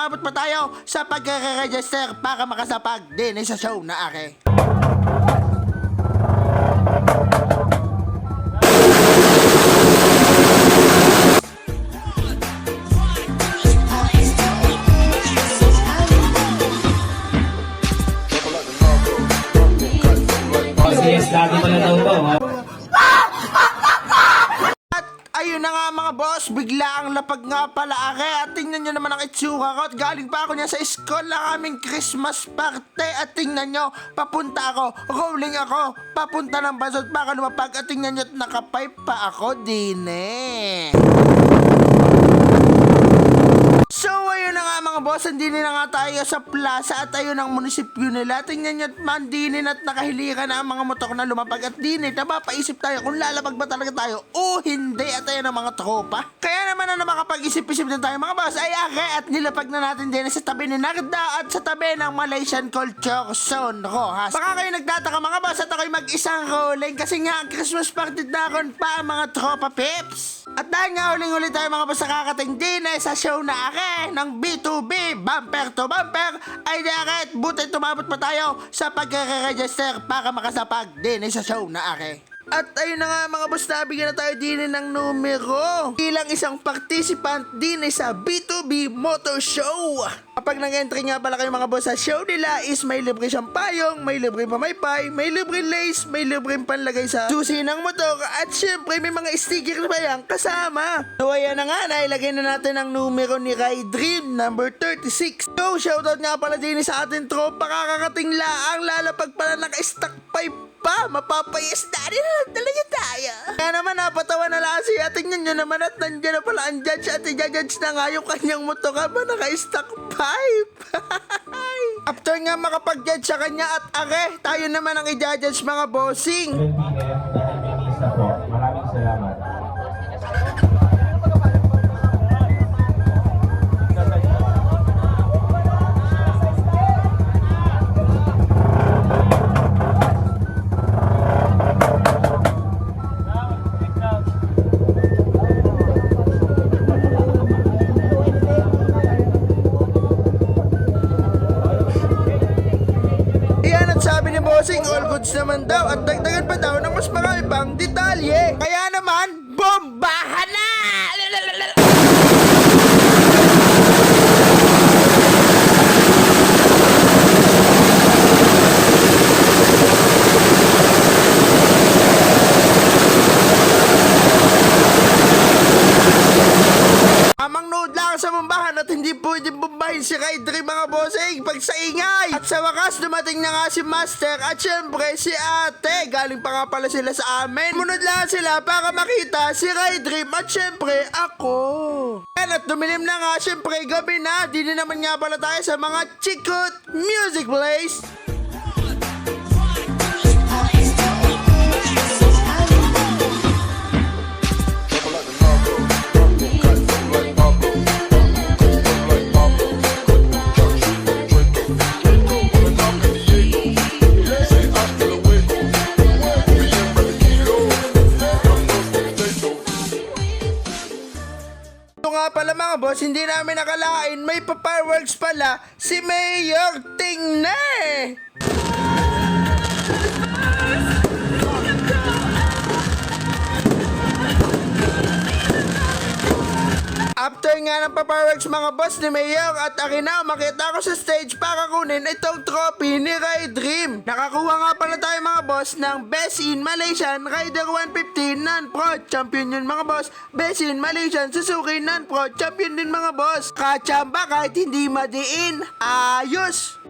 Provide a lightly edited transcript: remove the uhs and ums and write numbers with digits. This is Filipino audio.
tumabot pa tayo sa pagkakaregister para makasapag din sa show na ake. Yes, lagi pala daw to. Ayun na nga mga boss, bigla ang lapag nga pala ake. At tingnan nyo naman ang itsura ko. At galing pa ako niya sa school na aming Christmas party. At tingnan nyo, papunta ako, rolling ako, papunta ng basot para lumapag. At tingnan nyo, nakapipe pa ako din eh. So ayun na nga mga boss, andinin na nga tayo sa plaza at ayun ang munisipyo nila. Tingnan nyo at mandinin at nakahilikan na ang mga motor na lumapag at dinit. Napapaisip tayo kung lalapag ba talaga tayo o hindi. At ayun ang mga tropa. Kaya naman na makapag-isip-isip din tayo mga boss ay ake at nilapag na natin din sa tabi ni Narda at sa tabi ng Malaysian Culture Zone Rojas. Baka kayo nagtataka mga boss at ako'y mag-isang rolling kasi nga Christmas party na kon pa ang mga tropa pips. At dahil nga huling-huli tayo mga boss nakakating din sa show na ake ng B2B bumper to bumper ay diakit buti tumabot pa tayo sa pagkakaregister para makasapag din sa show na ake. At ayun na nga mga boss, nabigyan na tayo din ng numero bilang isang participant din sa B2B Motor Show. Kapag nag-entry nga pala kayo mga boss sa show nila is may libre siyang payong, may libre pamaypay, may libre lace, may libre panlagay sa susi ng motor at syempre may mga sticker pa yan kasama. So ayan na nga, nailagay na natin ang numero ni Rai Dream number 36. So shoutout nga pala din sa ating tropa, kakakating laang lalapag pala naka-stack pipe pa, mapapayas na rin talaga tayo. Kaya naman napatawa na lang si ating nyo naman at nandiyan na pala ang judge at i-judge na nga yung kanyang motor ka ba naka-stack pipe. After nga makapag-judge sa kanya at ake, tayo naman ang i-judge mga bossing. Maraming salamat. Sabi ni bossing, all goods naman daw at dagdagan pa daw ng mas marami pang detalye. Kaya naman, bombahan na! Amang nood lang sa bombahan at hindi pwedeng bombahin si Raidri mga bossing pag sa ingay. At sa wakas dumating na nga si Master at syempre si ate. Galing pa nga pala sila sa amin. Munod lang sila para makita si Raidri at syempre ako. At dumilim na nga syempre gabi na. Di na naman nga pala tayo sa mga Chikut Music Place. Nga pala mga boss, hindi namin nakalain may pa-fireworks pala si Mayor Tingne. After nga ng pa-fireworks mga boss ni Mayor at akin na makita ko sa stage para kunin itong trophy ni Rai Dream. Nakakuha nga pala tayo mga boss ng Best in Malaysian Rider 150 Non-Pro Champion yun mga boss. Best in Malaysian Suzuki Non-Pro Champion din mga boss. Kachamba kahit hindi madiin. Ayos!